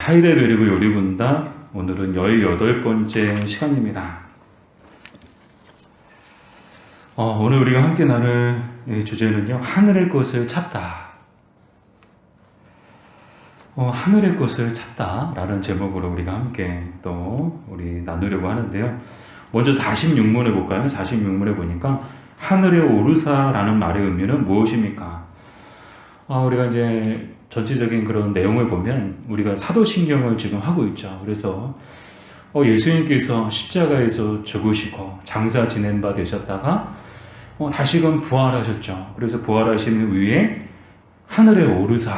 사이다 베리고 요리 본다. 오늘은 18번째 시간입니다. 오늘 우리가 함께 나눌 주제는요, 하늘의 것을 찾다. 하늘의 것을 찾다 라는 제목으로 우리가 함께 또 우리 나누려고 하는데요. 먼저 46문에 볼까요? 46문에 보니까 하늘에 오르사라는 말의 의미는 무엇입니까? 우리가 이제 전체적인 그런 내용을 보면 우리가 사도신경을 지금 하고 있죠. 그래서 예수님께서 십자가에서 죽으시고 장사 지낸 바 되셨다가 다시금 부활하셨죠. 그래서 부활하신 후에 하늘에 오르사,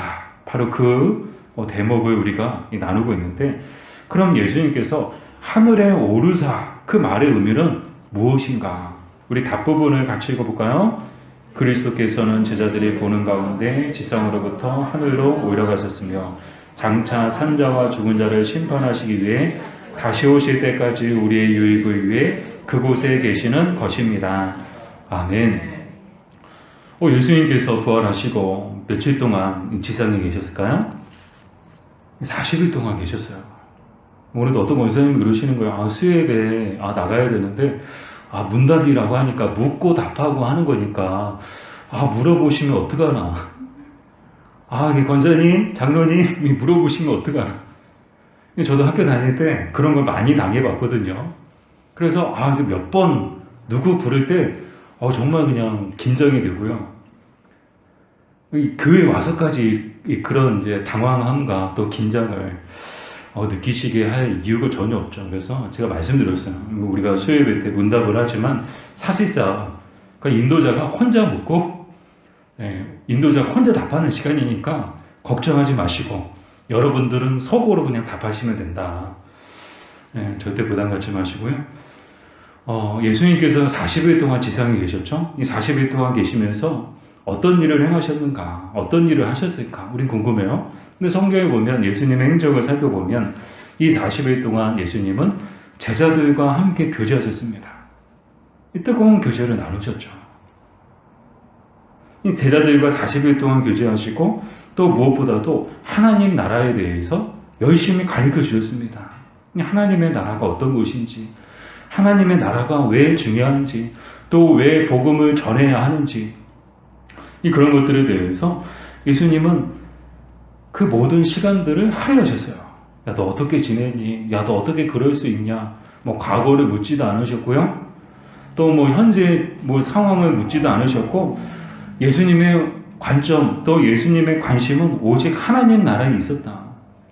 바로 그 대목을 우리가 나누고 있는데, 그럼 예수님께서 하늘에 오르사, 그 말의 의미는 무엇인가? 우리 답부분을 같이 읽어볼까요? 그리스도께서는 제자들이 보는 가운데 지상으로부터 하늘로 올라가셨으며 장차 산자와 죽은 자를 심판하시기 위해 다시 오실 때까지 우리의 유익을 위해 그곳에 계시는 것입니다. 아멘. 예수님께서 부활하시고 며칠 동안 지상에 계셨을까요? 40일 동안 계셨어요. 오늘도 어떤 원사님이 그러시는 거예요. 수요예배 나가야 되는데 문답이라고 하니까 묻고 답하고 하는 거니까 물어보시면 어떡하나. 권사님, 장로님 물어보시면 어떡하나. 저도 학교 다닐 때 그런 걸 많이 당해봤거든요. 그래서 몇 번 누구 부를 때 정말 그냥 긴장이 되고요. 교회 와서까지 그런 이제 당황함과 또 긴장을 느끼시게 할 이유가 전혀 없죠. 그래서 제가 말씀드렸어요. 우리가 수요예배 때 문답을 하지만 사실상 인도자가 혼자 묻고 인도자가 혼자 답하는 시간이니까 걱정하지 마시고 여러분들은 속으로 그냥 답하시면 된다. 절대 부담 갖지 마시고요. 예수님께서는 40일 동안 지상에 계셨죠. 이 40일 동안 계시면서 어떤 일을 행하셨는가, 어떤 일을 하셨을까, 우린 궁금해요. 근데 성경에 보면 예수님의 행적을 살펴보면 이 40일 동안 예수님은 제자들과 함께 교제하셨습니다. 이 뜨거운 교제를 나누셨죠. 이 제자들과 40일 동안 교제하시고 또 무엇보다도 하나님 나라에 대해서 열심히 가르쳐 주셨습니다. 하나님의 나라가 어떤 것인지, 하나님의 나라가 왜 중요한지, 또 왜 복음을 전해야 하는지, 그런 것들에 대해서 예수님은 그 모든 시간들을 할애하셨어요. 야, 너 어떻게 지내니? 야, 너 어떻게 그럴 수 있냐? 과거를 묻지도 않으셨고요. 또 현재 상황을 묻지도 않으셨고, 예수님의 관점, 또 예수님의 관심은 오직 하나님 나라에 있었다.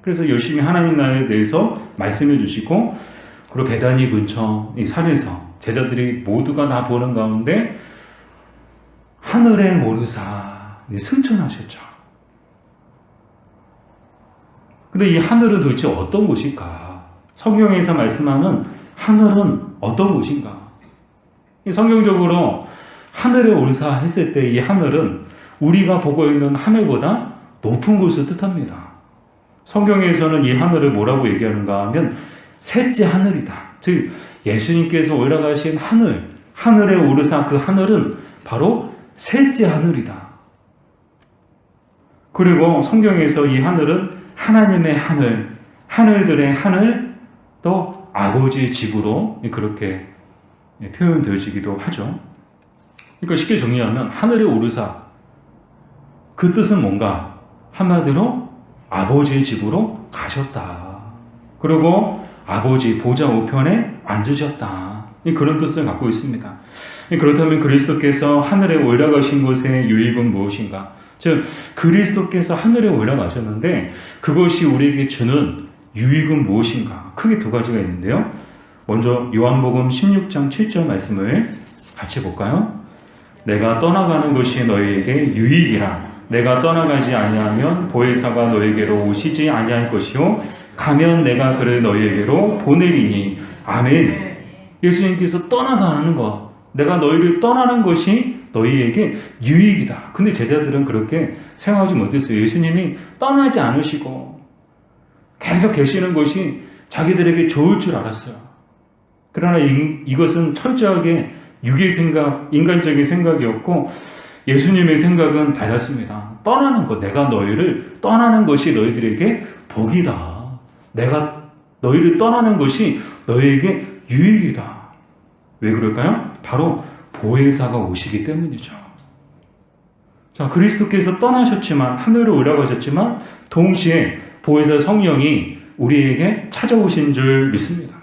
그래서 열심히 하나님 나라에 대해서 말씀해 주시고, 그리고 베다니 근처 이 산에서 제자들이 모두가 다 보는 가운데 하늘에 오르사 승천하셨죠. 근데 이 하늘은 도대체 어떤 곳일까? 성경에서 말씀하는 하늘은 어떤 곳인가? 성경적으로 하늘에 오르사 했을 때 이 하늘은 우리가 보고 있는 하늘보다 높은 곳을 뜻합니다. 성경에서는 이 하늘을 뭐라고 얘기하는가 하면 셋째 하늘이다. 즉 예수님께서 올라가신 하늘에 오르사, 그 하늘은 바로 셋째 하늘이다. 그리고 성경에서 이 하늘은 하나님의 하늘, 하늘들의 하늘, 또 아버지의 집으로 그렇게 표현되어지기도 하죠. 그러니까 쉽게 정리하면 하늘에 오르사, 그 뜻은 뭔가? 한마디로 아버지의 집으로 가셨다. 그리고 아버지 보좌 우편에 앉으셨다. 그런 뜻을 갖고 있습니다. 그렇다면 그리스도께서 하늘에 올라가신 것의 유익은 무엇인가? 즉 그리스도께서 하늘에 올라가셨는데 그것이 우리에게 주는 유익은 무엇인가? 크게 두 가지가 있는데요. 먼저 요한복음 16장 7절 말씀을 같이 볼까요? 내가 떠나가는 것이 너희에게 유익이라. 내가 떠나가지 아니하면 보혜사가 너희에게로 오시지 아니할 것이요 가면 내가 그를 너희에게로 보내리니. 아멘. 예수님께서 떠나가는 것, 내가 너희를 떠나는 것이 너희에게 유익이다. 근데 제자들은 그렇게 생각하지 못했어요. 예수님이 떠나지 않으시고 계속 계시는 것이 자기들에게 좋을 줄 알았어요. 그러나 이것은 철저하게 육의 생각, 인간적인 생각이었고 예수님의 생각은 달랐습니다. 떠나는 것, 내가 너희를 떠나는 것이 너희들에게 복이다. 내가 너희를 떠나는 것이 너희에게 유익이다. 왜 그럴까요? 바로 보혜사가 오시기 때문이죠. 자, 그리스도께서 떠나셨지만, 하늘로 올라가셨지만 동시에 보혜사 성령이 우리에게 찾아오신 줄 믿습니다.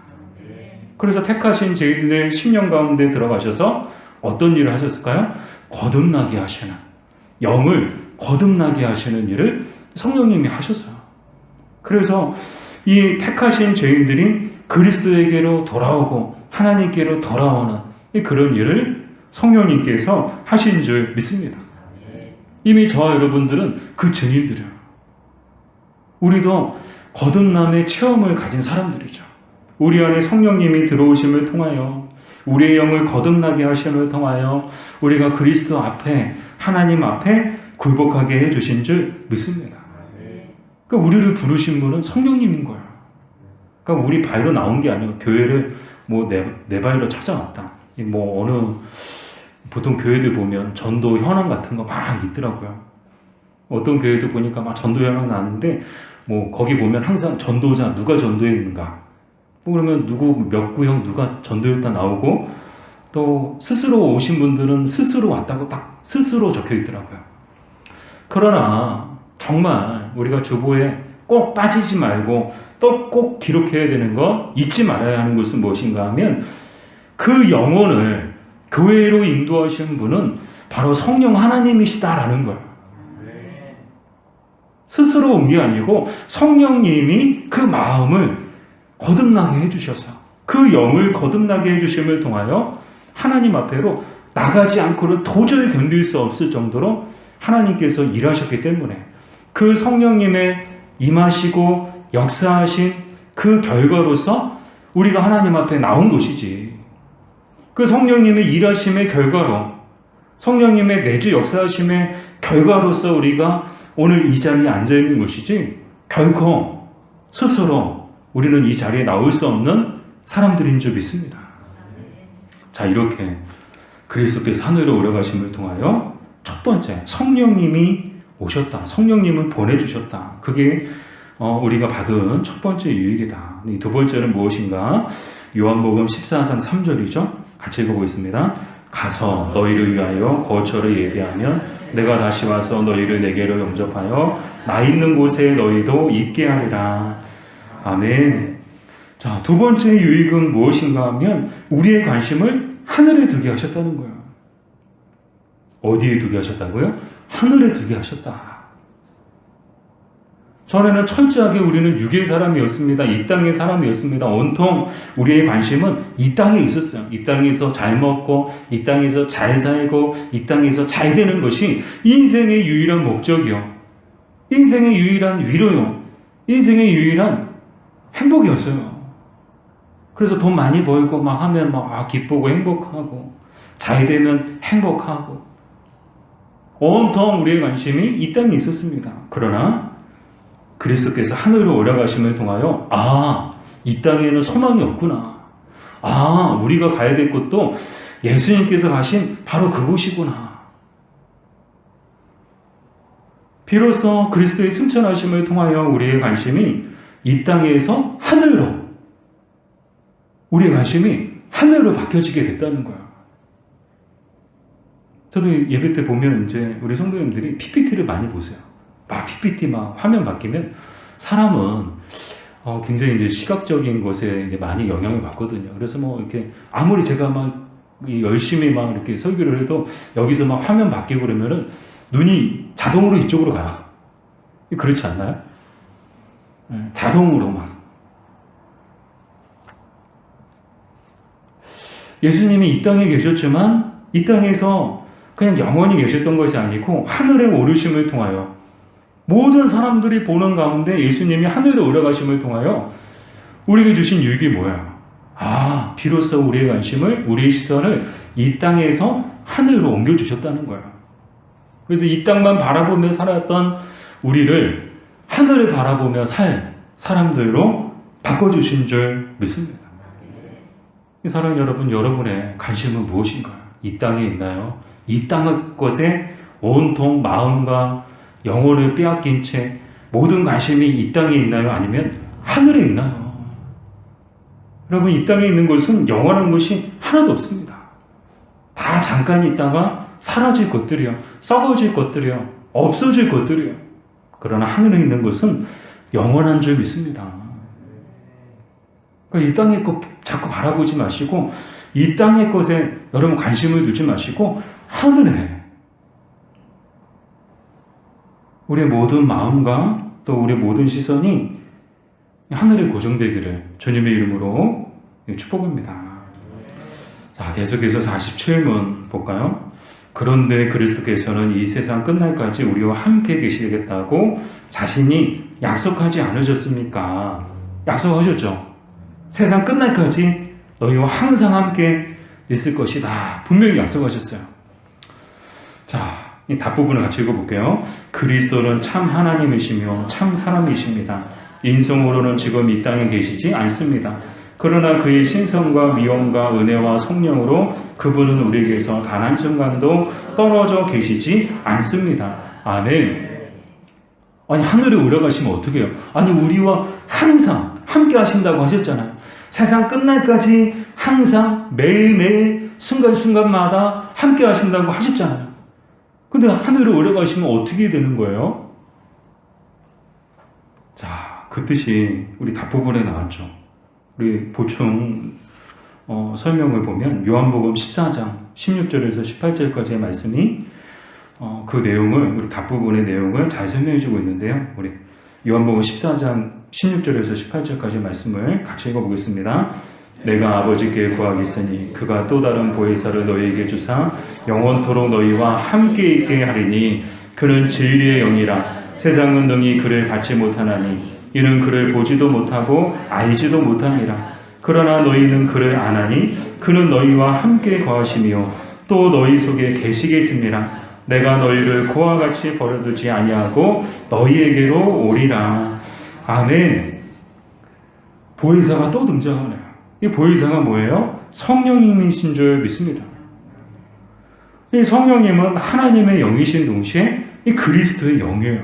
그래서 택하신 제일의 10년 가운데 들어가셔서 어떤 일을 하셨을까요? 거듭나게 하시는, 영을 거듭나게 하시는 일을 성령님이 하셨어요. 그래서 이 택하신 죄인들이 그리스도에게로 돌아오고 하나님께로 돌아오는 그런 일을 성령님께서 하신 줄 믿습니다. 이미 저와 여러분들은 그 증인들이에요. 우리도 거듭남의 체험을 가진 사람들이죠. 우리 안에 성령님이 들어오심을 통하여, 우리의 영을 거듭나게 하심을 통하여 우리가 그리스도 앞에, 하나님 앞에 굴복하게 해주신 줄 믿습니다. 그러니까 우리를 부르신 분은 성령님인 거예요. 그러니까 우리 발로 나온 게 아니고 교회를 뭐 내 발로 찾아왔다. 뭐 어느 보통 교회들 보면 전도 현황 같은 거 막 있더라고요. 어떤 교회도 보니까 막 전도 현황 나왔는데 뭐 거기 보면 항상 전도자 누가 전도했는가, 뭐 그러면 누구 몇 구형 누가 전도했다 나오고, 또 스스로 오신 분들은 스스로 왔다고 딱 스스로 적혀 있더라고요. 그러나 정말 우리가 주보에 꼭 빠지지 말고 또 꼭 기록해야 되는 거, 잊지 말아야 하는 것은 무엇인가 하면, 그 영혼을 교회로 인도하시는 분은 바로 성령 하나님이시다라는 거예요. 스스로 온 게 아니고 성령님이 그 마음을 거듭나게 해주셔서, 그 영을 거듭나게 해주심을 통하여 하나님 앞에로 나가지 않고는 도저히 견딜 수 없을 정도로 하나님께서 일하셨기 때문에, 그 성령님의 임하시고 역사하신 그 결과로서 우리가 하나님 앞에 나온 것이지, 그 성령님의 일하심의 결과로, 성령님의 내주 역사하심의 결과로서 우리가 오늘 이 자리에 앉아있는 것이지, 결코 스스로 우리는 이 자리에 나올 수 없는 사람들인 줄 믿습니다. 자, 이렇게 그리스도께서 하늘로 올라가심을 통하여 첫 번째, 성령님이 오셨다, 성령님을 보내주셨다. 그게 우리가 받은 첫 번째 유익이다. 이 두 번째는 무엇인가? 요한복음 14장 3절이죠. 같이 읽어보겠습니다. 가서 너희를 위하여 거처를 예비하면 내가 다시 와서 너희를 내게로 영접하여 나 있는 곳에 너희도 있게 하리라. 아멘. 자, 두 번째 유익은 무엇인가 하면 우리의 관심을 하늘에 두게 하셨다는 거예요. 어디에 두게 하셨다고요? 하늘에 두게 하셨다. 전에는 철저하게 우리는 육의 사람이었습니다. 이 땅의 사람이었습니다. 온통 우리의 관심은 이 땅에 있었어요. 이 땅에서 잘 먹고, 이 땅에서 잘 살고, 이 땅에서 잘 되는 것이 인생의 유일한 목적이요, 인생의 유일한 위로요, 인생의 유일한 행복이었어요. 그래서 돈 많이 벌고 막 하면 막 기쁘고 행복하고, 잘 되면 행복하고, 온통 우리의 관심이 이 땅에 있었습니다. 그러나 그리스도께서 하늘로 올라가심을 통하여, 이 땅에는 소망이 없구나. 우리가 가야 될 곳도 예수님께서 가신 바로 그곳이구나. 비로소 그리스도의 승천하심을 통하여 우리의 관심이 이 땅에서 하늘로, 우리의 관심이 하늘로 바뀌어지게 됐다는 거야. 저도 예배 때 보면 이제 우리 성도님들이 PPT를 많이 보세요. PPT 화면 바뀌면 사람은 굉장히 이제 시각적인 것에 이제 많이 영향을 받거든요. 그래서 이렇게 아무리 제가 열심히 이렇게 설교를 해도 여기서 화면 바뀌고 그러면은 눈이 자동으로 이쪽으로 가요. 그렇지 않나요? 자동으로 예수님이 이 땅에 계셨지만 이 땅에서 그냥 영원히 계셨던 것이 아니고 하늘에 오르심을 통하여 모든 사람들이 보는 가운데 예수님이 하늘에 올라가심을 통하여 우리에게 주신 유익이 뭐예요? 비로소 우리의 관심을, 우리의 시선을 이 땅에서 하늘로 옮겨주셨다는 거예요. 그래서 이 땅만 바라보며 살았던 우리를 하늘을 바라보며 살 사람들로 바꿔주신 줄 믿습니다. 사랑하는 여러분, 여러분의 관심은 무엇인가요? 이 땅에 있나요? 이 땅의 것에 온통 마음과 영혼을 빼앗긴 채 모든 관심이 이 땅에 있나요? 아니면 하늘에 있나요? 여러분, 이 땅에 있는 것은 영원한 것이 하나도 없습니다. 다 잠깐 있다가 사라질 것들이요, 썩어질 것들이요, 없어질 것들이요. 그러나 하늘에 있는 것은 영원한 줄 믿습니다. 그러니까 이 땅의 것 자꾸 바라보지 마시고, 이 땅의 것에 여러분 관심을 두지 마시고, 하늘에 우리의 모든 마음과 또 우리의 모든 시선이 하늘에 고정되기를 주님의 이름으로 축복합니다. 자, 계속해서 47문 볼까요? 그런데 그리스도께서는 이 세상 끝날까지 우리와 함께 계시겠다고 자신이 약속하지 않으셨습니까? 약속하셨죠? 세상 끝날까지 너희와 항상 함께 있을 것이다. 분명히 약속하셨어요. 자, 이 답부분을 같이 읽어볼게요. 그리스도는 참 하나님이시며 참 사람이십니다. 인성으로는 지금 이 땅에 계시지 않습니다. 그러나 그의 신성과 미움과 은혜와 성령으로 그분은 우리에게서 단 한순간도 떨어져 계시지 않습니다. 아멘. 아니, 하늘에 올라가시면 어떻게 해요? 아니, 우리와 항상 함께 하신다고 하셨잖아요. 세상 끝날까지 항상 매일매일 순간순간마다 함께 하신다고 하셨잖아요. 근데 하늘에 올라가시면 어떻게 되는 거예요? 자, 그 뜻이 우리 답부분에 나왔죠. 우리 보충 설명을 보면 요한복음 14장 16절에서 18절까지의 말씀이 그 내용을, 우리 답부분의 내용을 잘 설명해 주고 있는데요. 우리 요한복음 14장 16절에서 18절까지의 말씀을 같이 읽어보겠습니다. 내가 아버지께 구하겠으니 그가 또 다른 보혜사를 너희에게 주사 영원토록 너희와 함께 있게 하리니 그는 진리의 영이라. 세상은 능히 그를 받지 못하나니 이는 그를 보지도 못하고 알지도 못함이라. 그러나 너희는 그를 아나니 그는 너희와 함께 거하시며 또 너희 속에 계시겠습니다. 내가 너희를 그와 같이 버려두지 아니하고 너희에게로 오리라. 아멘. 보혜사가 또 등장하네요. 이 보혜사가 뭐예요? 성령님이신 줄 믿습니다. 이 성령님은 하나님의 영이신 동시에 이 그리스도의 영이에요.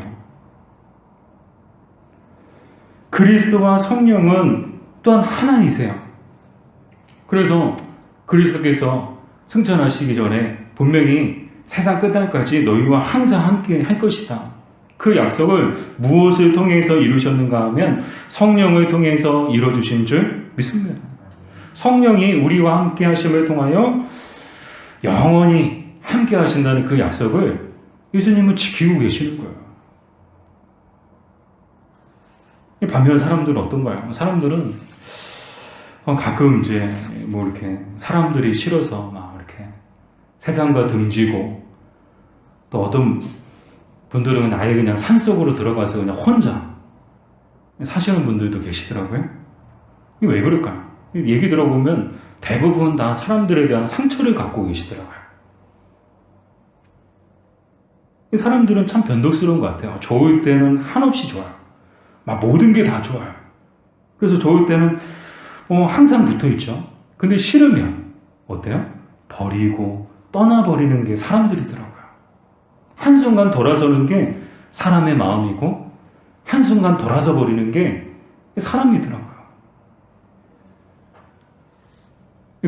그리스도와 성령은 또한 하나이세요. 그래서 그리스도께서 승천하시기 전에 분명히 세상 끝날까지 너희와 항상 함께 할 것이다. 그 약속을 무엇을 통해서 이루셨는가 하면 성령을 통해서 이루어주신 줄 믿습니다. 성령이 우리와 함께 하심을 통하여 영원히 함께 하신다는 그 약속을 예수님은 지키고 계시는 거예요. 반면 사람들은 어떤가요? 사람들은 가끔 이제 뭐 이렇게 사람들이 싫어서 막 이렇게 세상과 등지고, 또 어떤 분들은 아예 그냥 산속으로 들어가서 그냥 혼자 사시는 분들도 계시더라고요. 이게 왜 그럴까요? 얘기 들어보면 대부분 다 사람들에 대한 상처를 갖고 계시더라고요. 이 사람들은 참 변덕스러운 것 같아요. 좋을 때는 한없이 좋아요. 막 모든 게 다 좋아요. 그래서 좋을 때는 항상 붙어있죠. 근데 싫으면 어때요? 버리고 떠나버리는 게 사람들이더라고요. 한순간 돌아서는 게 사람의 마음이고 한순간 돌아서 버리는 게 사람이더라고요.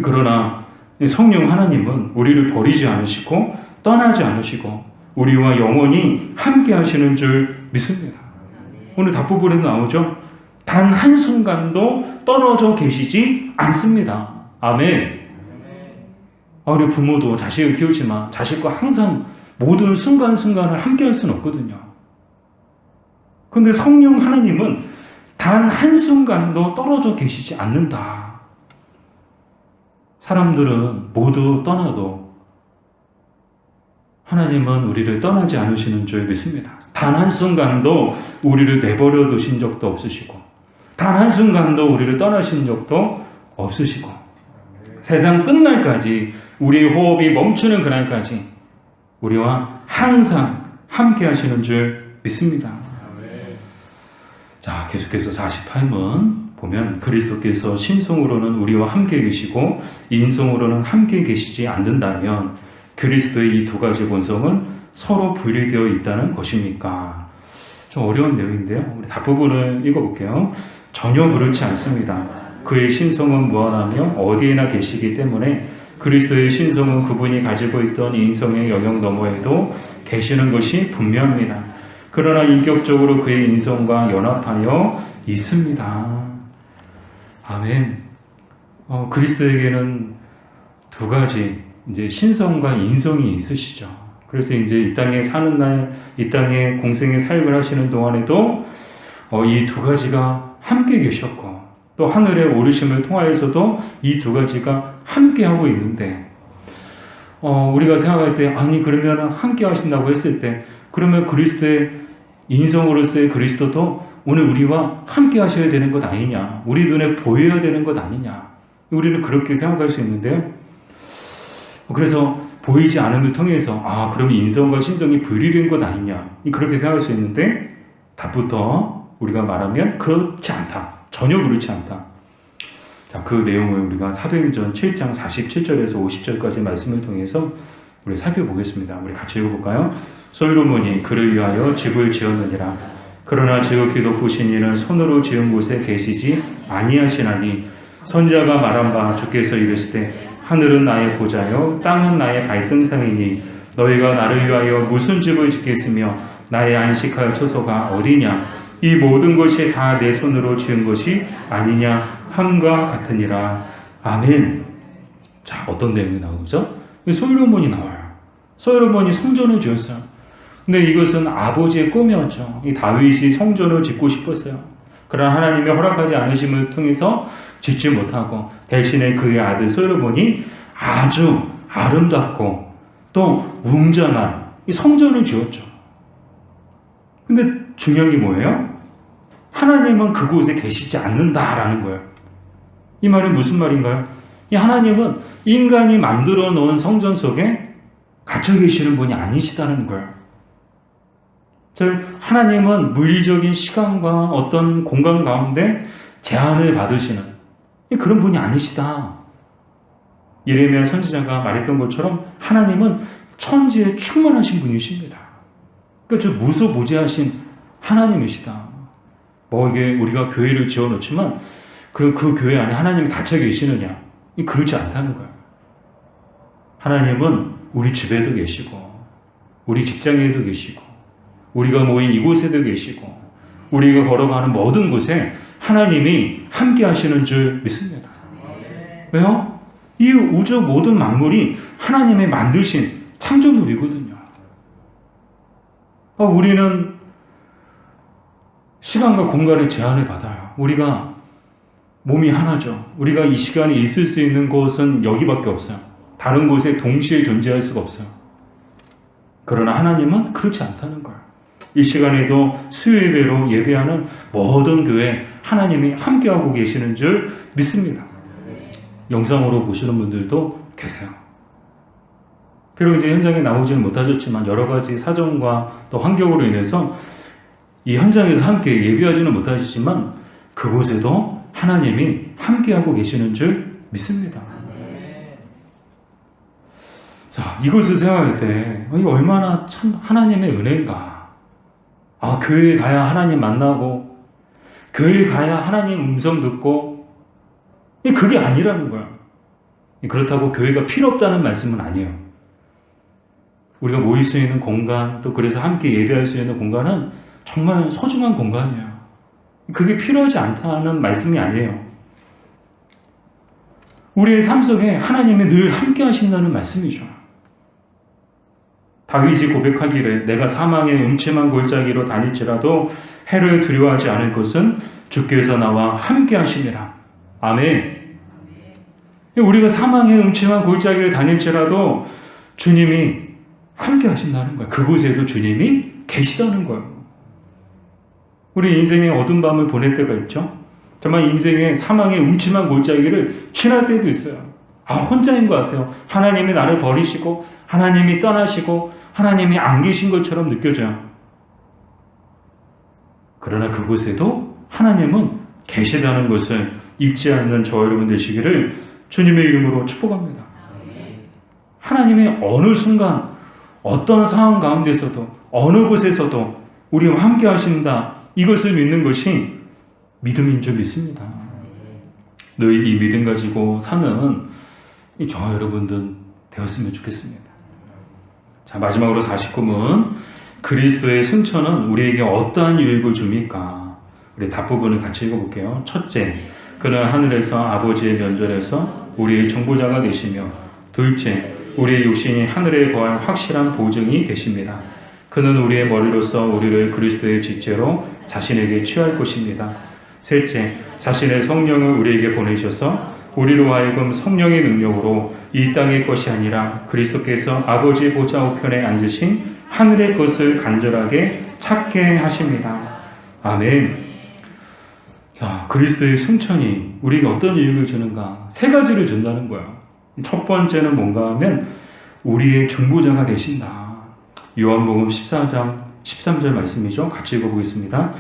그러나 성령 하나님은 우리를 버리지 않으시고 떠나지 않으시고 우리와 영원히 함께 하시는 줄 믿습니다. 오늘 답부분에 나오죠. 단 한순간도 떨어져 계시지 않습니다. 아멘. 우리 부모도 자식을 키우지만 자식과 항상 모든 순간순간을 함께 할 수는 없거든요. 그런데 성령 하나님은 단 한순간도 떨어져 계시지 않는다. 사람들은 모두 떠나도 하나님은 우리를 떠나지 않으시는 줄 믿습니다. 단 한순간도 우리를 내버려 두신 적도 없으시고 단 한순간도 우리를 떠나신 적도 없으시고 세상 끝날까지 우리의 호흡이 멈추는 그날까지 우리와 항상 함께 하시는 줄 믿습니다. 자, 계속해서 48문 보면 그리스도께서 신성으로는 우리와 함께 계시고 인성으로는 함께 계시지 않는다면 그리스도의 이 두 가지 본성은 서로 분리되어 있다는 것입니까? 좀 어려운 내용인데요. 우리 답부분을 읽어볼게요. 전혀 그렇지 않습니다. 그의 신성은 무한하며 어디에나 계시기 때문에 그리스도의 신성은 그분이 가지고 있던 인성의 영역 너머에도 계시는 것이 분명합니다. 그러나 인격적으로 그의 인성과 연합하여 있습니다. 아멘. 그리스도에게는 두 가지 이제 신성과 인성이 있으시죠. 그래서 이제 이 땅에 사는 날, 이 땅에 공생의 삶을 하시는 동안에도 이 두 가지가 함께 계셨고, 또 하늘의 오르심을 통하여서도 이 두 가지가 함께 하고 있는데, 우리가 생각할 때, 아니 그러면 함께 하신다고 했을 때, 그러면 그리스도의 인성으로서의 그리스도도 오늘 우리와 함께 하셔야 되는 것 아니냐, 우리 눈에 보여야 되는 것 아니냐, 우리는 그렇게 생각할 수 있는데요. 그래서 보이지 않음을 통해서 그럼 인성과 신성이 분리된 것 아니냐, 그렇게 생각할 수 있는데, 답부터 우리가 말하면 그렇지 않다. 전혀 그렇지 않다. 자, 그 내용을 우리가 사도행전 7장 47절에서 50절까지 말씀을 통해서 우리 살펴보겠습니다. 우리 같이 읽어볼까요? 솔로몬이 그를 위하여 집을 지었느니라. 그러나 지극히 높으신 이는 손으로 지은 곳에 계시지 아니하시나니 선지자가 말한 바 주께서 이르시되 하늘은 나의 보좌요 땅은 나의 발등상이니 너희가 나를 위하여 무슨 집을 짓겠으며 나의 안식할 처소가 어디냐? 이 모든 것이 다 내 손으로 지은 것이 아니냐 함과 같으니라. 아멘. 자, 어떤 내용이 나오죠? 솔로몬이 나와요. 솔로몬이 성전을 지었어요. 근데 이것은 아버지의 꿈이었죠. 이 다윗이 성전을 짓고 싶었어요. 그러나 하나님이 허락하지 않으심을 통해서 짓지 못하고 대신에 그의 아들 솔로몬이 아주 아름답고 또 웅장한 이 성전을 지었죠. 근데 중요한 게 뭐예요? 하나님은 그곳에 계시지 않는다라는 거예요. 이 말은 무슨 말인가요? 이 하나님은 인간이 만들어 놓은 성전 속에 갇혀 계시는 분이 아니시다는 거예요. 즉 하나님은 물리적인 시간과 어떤 공간 가운데 제한을 받으시는 그런 분이 아니시다. 예레미야 선지자가 말했던 것처럼 하나님은 천지에 충만하신 분이십니다. 그러니까 저 무소부재하신 하나님이시다. 이게 우리가 교회를 지어놓지만 그 교회 안에 하나님이 갇혀 계시느냐? 그렇지 않다는 거예요. 하나님은 우리 집에도 계시고 우리 직장에도 계시고 우리가 모인 이곳에도 계시고 우리가 걸어가는 모든 곳에 하나님이 함께 하시는 줄 믿습니다. 왜요? 이 우주 모든 만물이 하나님의 만드신 창조물이거든요. 우리는 시간과 공간의 제한을 받아요. 우리가 몸이 하나죠. 우리가 이 시간에 있을 수 있는 곳은 여기밖에 없어요. 다른 곳에 동시에 존재할 수가 없어요. 그러나 하나님은 그렇지 않다는 거예요. 이 시간에도 수요예배로 예배하는 모든 교회 하나님이 함께하고 계시는 줄 믿습니다. 영상으로 보시는 분들도 계세요. 비록 이제 현장에 나오지는 못하셨지만 여러 가지 사정과 또 환경으로 인해서 이 현장에서 함께 예배하지는 못하시지만 그곳에도 하나님이 함께하고 계시는 줄 믿습니다. 자, 이것을 생각할 때 이게 얼마나 참 하나님의 은혜인가. 교회에 가야 하나님 만나고 교회에 가야 하나님 음성 듣고 그게 아니라는 거야. 그렇다고 교회가 필요 없다는 말씀은 아니에요. 우리가 모일 수 있는 공간 또 그래서 함께 예배할 수 있는 공간은 정말 소중한 공간이에요. 그게 필요하지 않다는 말씀이 아니에요. 우리의 삶 속에 하나님이 늘 함께 하신다는 말씀이죠. 다윗이 고백하기를 내가 사망의 음침한 골짜기로 다닐지라도 해를 두려워하지 않을 것은 주께서 나와 함께 하심이라. 아멘. 우리가 사망의 음침한 골짜기를 다닐지라도 주님이 함께 하신다는 거예요. 그곳에도 주님이 계시다는 거예요. 우리 인생의 어두운 밤을 보낼 때가 있죠. 정말 인생의 사망의 음침한 골짜기를 지날 때도 있어요. 혼자인 것 같아요. 하나님이 나를 버리시고 하나님이 떠나시고 하나님이 안 계신 것처럼 느껴져요. 그러나 그곳에도 하나님은 계시다는 것을 잊지 않는 저와 여러분 되시기를 주님의 이름으로 축복합니다. 하나님이 어느 순간 어떤 상황 가운데서도 어느 곳에서도 우리와 함께 하신다. 이것을 믿는 것이 믿음인 줄 믿습니다. 너희 이 믿음 가지고 사는 저와 여러분들 되었으면 좋겠습니다. 자, 마지막으로 49문. 그리스도의 승천은 우리에게 어떠한 유익을 줍니까? 우리 답부분을 같이 읽어볼게요. 첫째, 그는 하늘에서 아버지의 면전에서 우리의 중보자가 되시며, 둘째, 우리의 육신이 하늘에 거할 확실한 보증이 되십니다. 그는 우리의 머리로서 우리를 그리스도의 지체로 자신에게 취할 것입니다. 셋째, 자신의 성령을 우리에게 보내셔서 우리로 하여금 성령의 능력으로 이 땅의 것이 아니라 그리스도께서 아버지의 보좌 우편에 앉으신 하늘의 것을 간절하게 찾게 하십니다. 아멘. 자, 그리스도의 승천이 우리에게 어떤 유익을 주는가? 세 가지를 준다는 거예요. 첫 번째는 뭔가 하면 우리의 중보자가 되신다. 요한복음 14장 13절 말씀이죠. 같이 읽어보겠습니다.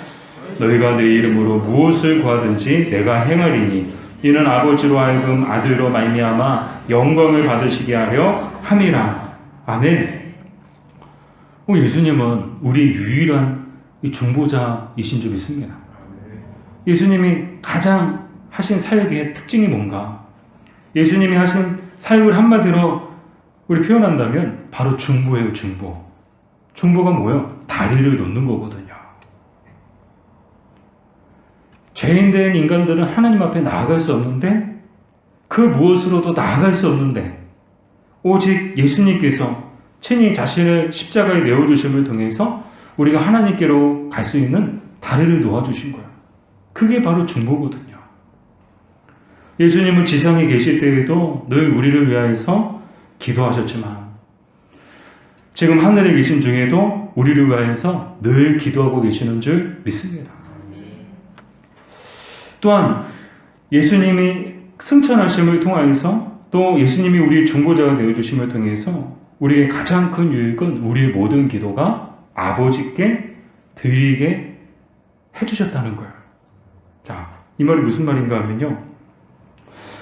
너희가 내 이름으로 무엇을 구하든지 내가 행하리니 이는 아버지로 하여금 아들로 말미암아 영광을 받으시게 하려 함이라. 아멘. 예수님은 우리 유일한 중보자이신 줄 믿습니다. 예수님이 가장 하신 사역의 특징이 뭔가? 예수님이 하신 사역을 한마디로 우리 표현한다면 바로 중보예요. 중보가 뭐예요? 다리를 놓는 거거든요. 죄인된 인간들은 하나님 앞에 나아갈 수 없는데, 그 무엇으로도 나아갈 수 없는데, 오직 예수님께서 친히 자신을 십자가에 내어주심을 통해서 우리가 하나님께로 갈 수 있는 다리를 놓아주신 거예요. 그게 바로 중보거든요. 예수님은 지상에 계실 때에도 늘 우리를 위하여서 기도하셨지만, 지금 하늘에 계신 중에도 우리를 위하여서 늘 기도하고 계시는 줄 믿습니다. 또한 예수님이 승천하심을 통하여서, 또 예수님이 우리의 중보자가 되어주심을 통해서 우리의 가장 큰 유익은 우리의 모든 기도가 아버지께 드리게 해주셨다는 거예요. 자, 이 말이 무슨 말인가 하면요,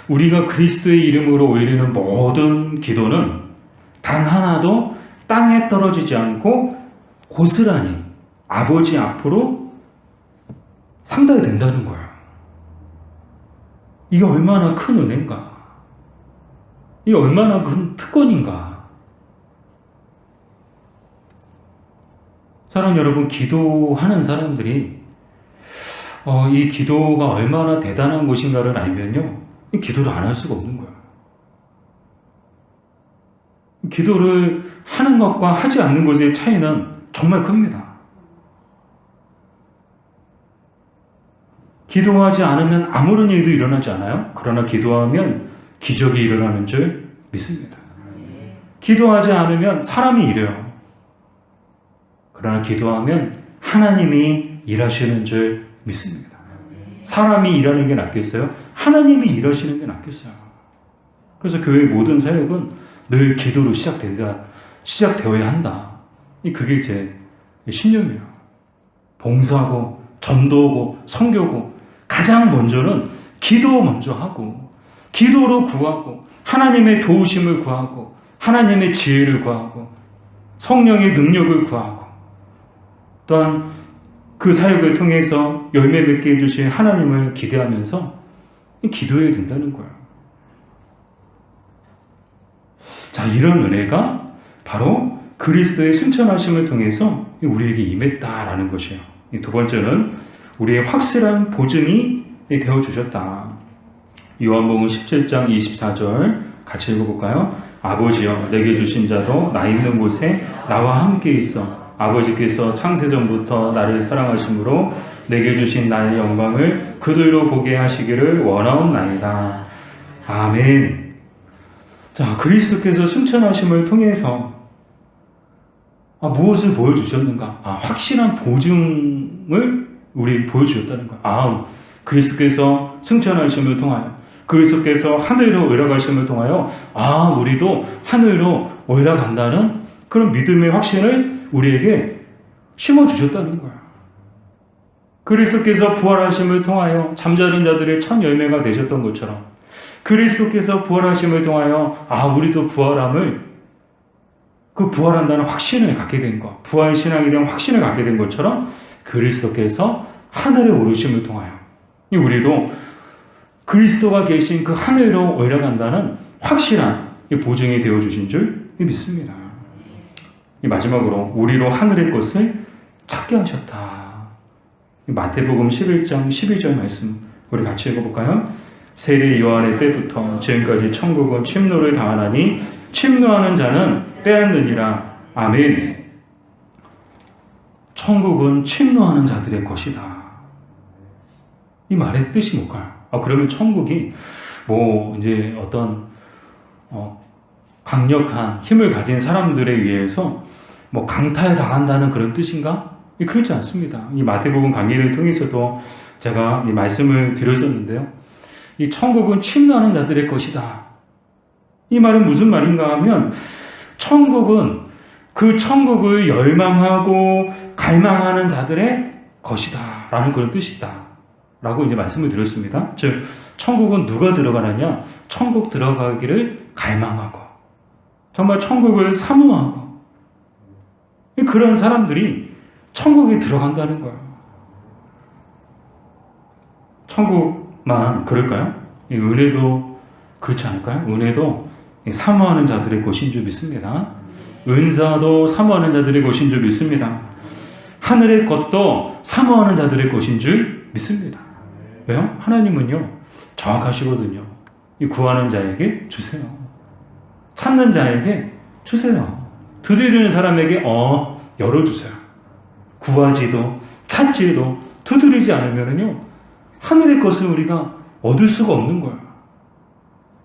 우리가 그리스도의 이름으로 올리는 모든 기도는 단 하나도 땅에 떨어지지 않고 고스란히 아버지 앞으로 상달이 된다는 거예요. 이게 얼마나 큰 은혜인가? 이게 얼마나 큰 특권인가? 사랑 여러분, 기도하는 사람들이 이 기도가 얼마나 대단한 것인가를 알면요, 기도를 안 할 수가 없는 거예요. 기도를 하는 것과 하지 않는 것의 차이는 정말 큽니다. 기도하지 않으면 아무런 일도 일어나지 않아요. 그러나 기도하면 기적이 일어나는 줄 믿습니다. 기도하지 않으면 사람이 일해요. 그러나 기도하면 하나님이 일하시는 줄 믿습니다. 사람이 일하는 게 낫겠어요? 하나님이 일하시는 게 낫겠어요? 그래서 교회의 모든 사역은 늘 기도로 시작되어야 한다. 그게 제 신념이에요. 봉사하고 전도하고 선교고, 가장 먼저는 기도 먼저 하고, 기도로 구하고, 하나님의 도우심을 구하고, 하나님의 지혜를 구하고, 성령의 능력을 구하고, 또한 그 사역을 통해서 열매 맺게 해주신 하나님을 기대하면서 기도해야 된다는 거예요. 자, 이런 은혜가 바로 그리스도의 승천하심을 통해서 우리에게 임했다라는 것이에요. 두 번째는 우리의 확실한 보증이 되어주셨다. 요한복음 17장 24절 같이 읽어볼까요? 아버지여, 내게 주신 자도 나 있는 곳에 나와 함께 있어 아버지께서 창세전부터 나를 사랑하심으로 내게 주신 나의 영광을 그들로 보게 하시기를 원하옵나이다. 아멘. 자, 그리스도께서 승천하심을 통해서 무엇을 보여주셨는가? 확실한 보증을 우리에게 보여주셨다는 거예요. 그리스도께서 승천하심을 통하여, 그리스도께서 하늘로 올라가심을 통하여 우리도 하늘로 올라간다는 그런 믿음의 확신을 우리에게 심어주셨다는 거예요. 그리스도께서 부활하심을 통하여 잠자는 자들의 첫 열매가 되셨던 것처럼, 그리스도께서 부활하심을 통하여 우리도 부활한다는 확신을 갖게 된 것, 부활 신앙에 대한 확신을 갖게 된 것처럼, 그리스도께서 하늘에 오르심을 통하여 우리도 그리스도가 계신 그 하늘로 올라간다는 확실한 보증이 되어주신 줄 믿습니다. 마지막으로 우리로 하늘의 것을 찾게 하셨다. 마태복음 11장 12절 말씀 우리 같이 읽어볼까요? 세례 요한의 때부터 지금까지 천국은 침노를 당하나니 침노하는 자는 빼앗느니라. 아멘. 천국은 침노하는 자들의 것이다. 이 말의 뜻이 뭘까요? 그러면 천국이 이제 어떤 강력한 힘을 가진 사람들에 의해서 강탈당한다는 그런 뜻인가? 그렇지 않습니다. 이 마태복음 강의를 통해서도 제가 이 말씀을 드렸었는데요. 이 천국은 침노하는 자들의 것이다. 이 말은 무슨 말인가 하면 천국은 그 천국을 열망하고 갈망하는 자들의 것이다 라는 그런 뜻이다 라고 이제 말씀을 드렸습니다. 즉 천국은 누가 들어가느냐? 천국 들어가기를 갈망하고 정말 천국을 사모하고 그런 사람들이 천국에 들어간다는 거예요. 천국만 그럴까요? 은혜도 그렇지 않을까요? 은혜도 사모하는 자들의 것인 줄 믿습니다. 은사도 사모하는 자들의 것인 줄 믿습니다. 하늘의 것도 사모하는 자들의 것인 줄 믿습니다. 왜요? 하나님은요 정확하시거든요. 구하는 자에게 주세요. 찾는 자에게 주세요. 두드리는 사람에게 열어주세요. 구하지도 찾지도 두드리지 않으면요 하늘의 것을 우리가 얻을 수가 없는 거예요.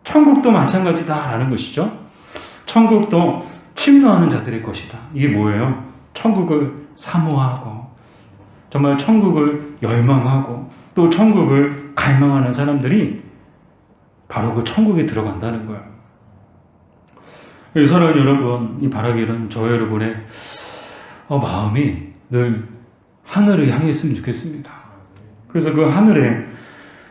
천국도 마찬가지다라는 것이죠. 천국도 침노하는 자들의 것이다. 이게 뭐예요? 천국을 사모하고 정말 천국을 열망하고 또 천국을 갈망하는 사람들이 바로 그 천국에 들어간다는 거예요. 사랑하는 여러분, 이 바라기는 저 여러분의 마음이 늘 하늘을 향했으면 좋겠습니다. 그래서 그 하늘에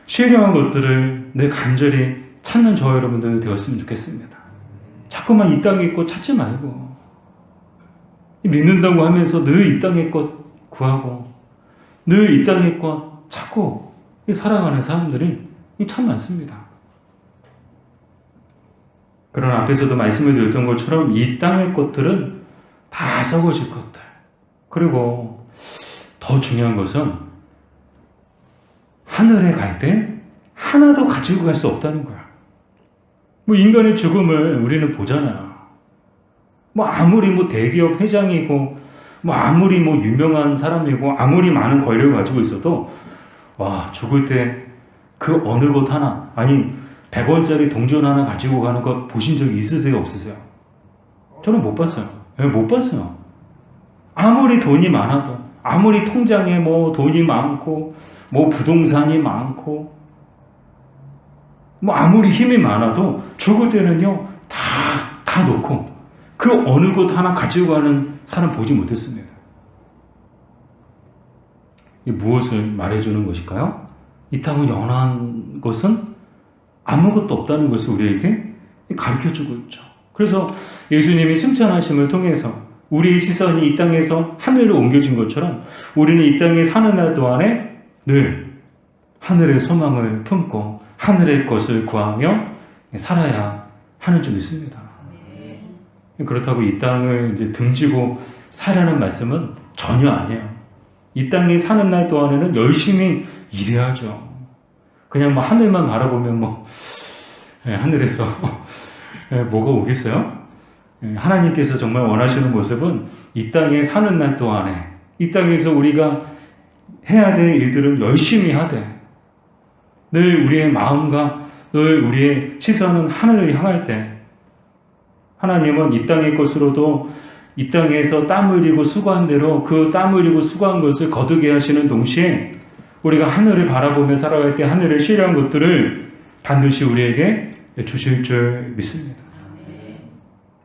신령한 것들을 늘 간절히 찾는 저 여러분들 되었으면 좋겠습니다. 자꾸만 이 땅의 것 찾지 말고 믿는다고 하면서 늘 이 땅의 것 구하고 늘 이 땅의 것 찾고 살아가는 사람들이 참 많습니다. 그러나 앞에서도 말씀을 드렸던 것처럼 이 땅의 것들은 다 썩어질 것들. 그리고 더 중요한 것은 하늘에 갈 때 하나도 가지고 갈 수 없다는 거야. 인간의 죽음을 우리는 보잖아요. 아무리 대기업 회장이고 아무리 유명한 사람이고 아무리 많은 권력을 가지고 있어도 죽을 때 그 어느 것 하나 100원짜리 동전 하나 가지고 가는 거 보신 적이 있으세요? 없으세요? 저는 못 봤어요. 못 봤어요. 아무리 돈이 많아도 아무리 통장에 돈이 많고 부동산이 많고 아무리 힘이 많아도 죽을 때는요 다 놓고 그 어느 것 하나 가지고 가는 사람 보지 못했습니다. 무엇을 말해주는 것일까요? 이 땅은 영원한 것은 아무것도 없다는 것을 우리에게 가르쳐주고 있죠. 그래서 예수님이 승천하심을 통해서 우리의 시선이 이 땅에서 하늘로 옮겨진 것처럼 우리는 이 땅에 사는 날 동안에 늘 하늘의 소망을 품고 하늘의 것을 구하며 살아야 하는 줄 믿습니다. 그렇다고 이 땅을 이제 등지고 살라는 말씀은 전혀 아니에요. 이 땅에 사는 날 동안에는 열심히 일해야죠. 그냥 하늘만 바라보면 하늘에서 뭐가 오겠어요? 하나님께서 정말 원하시는 모습은 이 땅에 사는 날 동안에 이 땅에서 우리가 해야 될 일들은 열심히 하되 늘 우리의 마음과 늘 우리의 시선은 하늘을 향할 때 하나님은 이 땅의 것으로도 이 땅에서 땀 흘리고 수고한 대로 그 땀 흘리고 수고한 것을 거두게 하시는 동시에 우리가 하늘을 바라보며 살아갈 때 하늘의 신령한 것들을 반드시 우리에게 주실 줄 믿습니다.